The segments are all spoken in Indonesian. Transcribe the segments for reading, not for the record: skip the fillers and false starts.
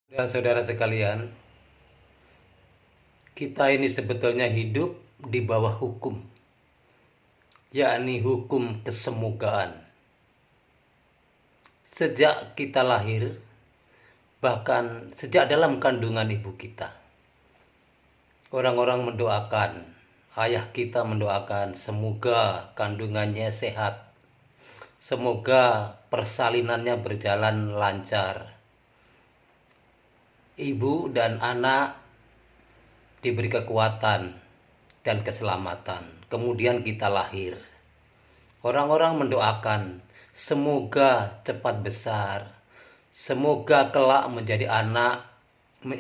Dan saudara sekalian, kita ini sebetulnya hidup di bawah hukum, yakni hukum kesemogaan. Sejak kita lahir, bahkan sejak dalam kandungan ibu kita, orang-orang mendoakan, ayah kita mendoakan semoga kandungannya sehat, semoga persalinannya berjalan lancar, ibu dan anak diberi kekuatan dan keselamatan. Kemudian kita lahir. Orang-orang mendoakan semoga cepat besar, semoga kelak menjadi anak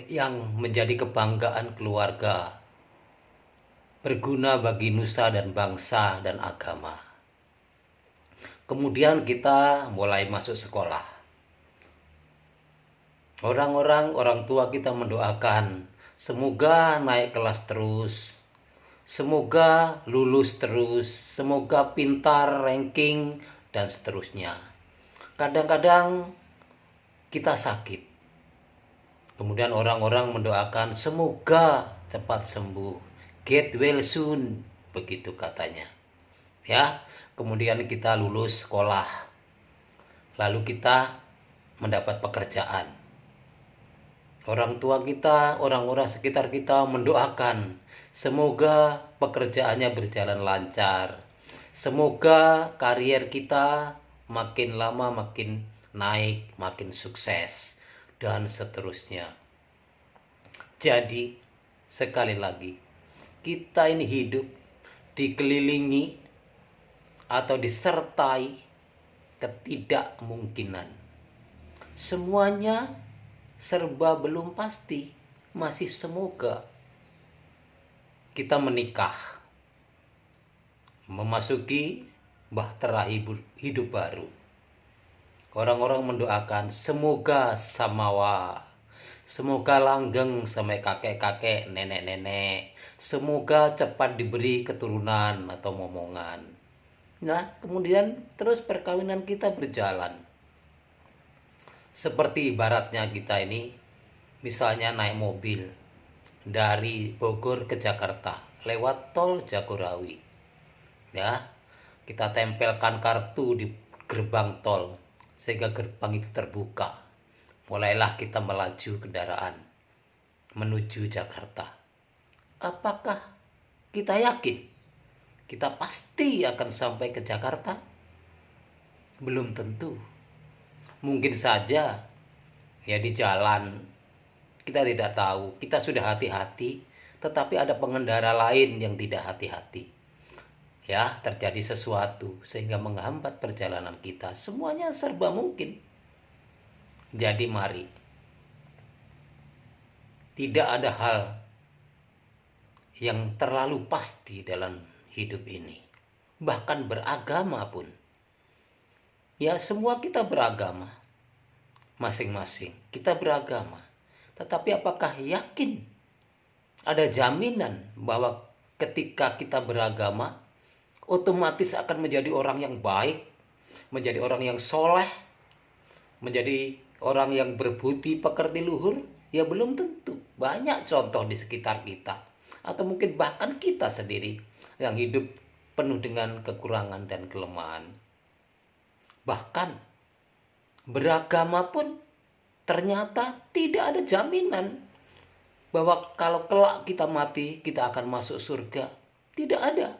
yang menjadi kebanggaan keluarga, berguna bagi nusa dan bangsa dan agama. Kemudian kita mulai masuk sekolah. Orang tua kita mendoakan semoga naik kelas terus, semoga lulus terus, semoga pintar, ranking, dan seterusnya. Kadang-kadang kita sakit. Kemudian orang-orang mendoakan semoga cepat sembuh. Get well soon, begitu katanya. Ya, kemudian kita lulus sekolah. Lalu kita mendapat pekerjaan. Orang tua kita, orang-orang sekitar kita mendoakan semoga pekerjaannya berjalan lancar. Semoga karier kita makin lama makin naik, makin sukses, dan seterusnya. Jadi, sekali lagi, kita ini hidup dikelilingi atau disertai ketidakmungkinan. Semuanya serba belum pasti, masih semoga. Kita menikah, memasuki bahtera hidup baru. Orang-orang mendoakan semoga samawa, semoga langgeng sampai kakek-kakek, nenek-nenek, semoga cepat diberi keturunan atau momongan. Nah, kemudian terus perkawinan kita berjalan. Seperti ibaratnya kita ini, misalnya naik mobil dari Bogor ke Jakarta lewat tol Jagorawi. Ya, kita tempelkan kartu di gerbang tol sehingga gerbang itu terbuka. Mulailah kita melaju kendaraan menuju Jakarta. Apakah kita yakin kita pasti akan sampai ke Jakarta? Belum tentu. Mungkin saja ya di jalan kita tidak tahu, kita sudah hati-hati, tetapi ada pengendara lain yang tidak hati-hati. Ya, terjadi sesuatu sehingga menghambat perjalanan kita. Semuanya serba mungkin. Jadi mari, tidak ada hal yang terlalu pasti dalam hidup ini. Bahkan beragama pun. Ya, semua kita beragama. Masing-masing kita beragama. Tetapi apakah yakin ada jaminan bahwa ketika kita beragama otomatis akan menjadi orang yang baik, menjadi orang yang soleh, menjadi orang yang berbudi pekerti luhur? Ya belum tentu. Banyak contoh di sekitar kita, atau mungkin bahkan kita sendiri yang hidup penuh dengan kekurangan dan kelemahan. Bahkan beragama pun ternyata tidak ada jaminan bahwa kalau kelak kita mati kita akan masuk surga. Tidak ada.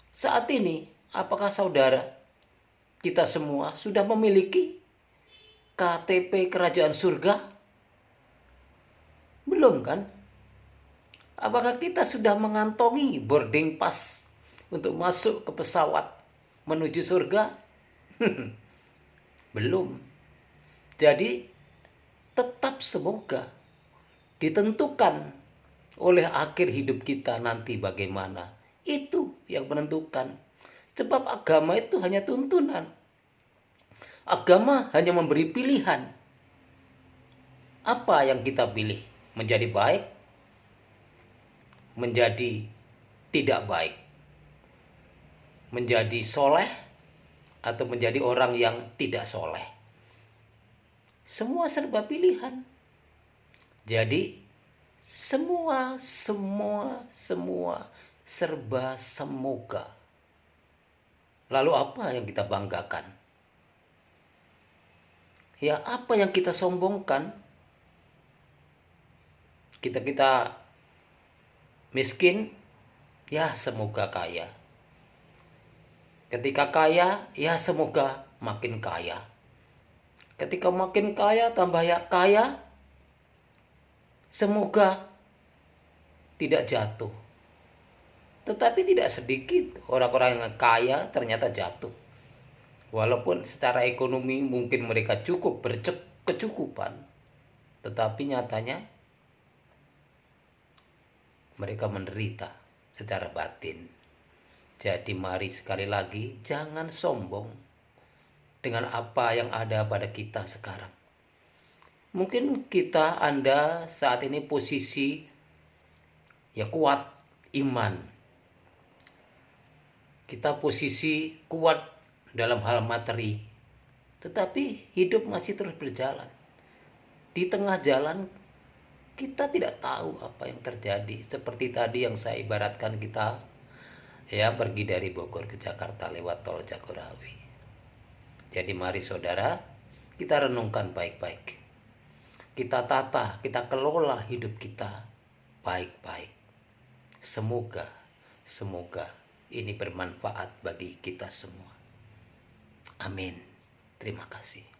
Saat ini, apakah saudara kita semua sudah memiliki KTP kerajaan surga? Belum kan? Apakah kita sudah mengantongi boarding pass untuk masuk ke pesawat menuju surga? Belum. Jadi tetap semoga ditentukan oleh akhir hidup kita nanti bagaimana. Itu yang menentukan. Sebab agama itu hanya tuntunan. Agama hanya memberi pilihan. Apa yang kita pilih? Menjadi baik? Menjadi tidak baik? Menjadi soleh? Atau menjadi orang yang tidak soleh? Semua serba pilihan. Jadi semua serba semoga. Lalu apa yang kita banggakan? Ya, apa yang kita sombongkan? Kita miskin, ya semoga kaya. Ketika kaya, ya semoga makin kaya. Ketika makin kaya, tambah ya kaya, semoga tidak jatuh. Tetapi tidak sedikit orang-orang yang kaya ternyata jatuh. Walaupun secara ekonomi mungkin mereka cukup berkecukupan, tetapi nyatanya mereka menderita secara batin. Jadi mari sekali lagi jangan sombong dengan apa yang ada pada kita sekarang. Mungkin Anda saat ini posisi ya kuat iman. Kita posisi kuat dalam hal materi, tetapi hidup masih terus berjalan. Di tengah jalan kita tidak tahu apa yang terjadi. Seperti tadi yang saya ibaratkan, kita ya pergi dari Bogor ke Jakarta lewat tol Jagorawi. Jadi mari saudara, kita renungkan baik-baik. Kita tata, kita kelola hidup kita baik-baik. Semoga ini bermanfaat bagi kita semua. Amin. Terima kasih.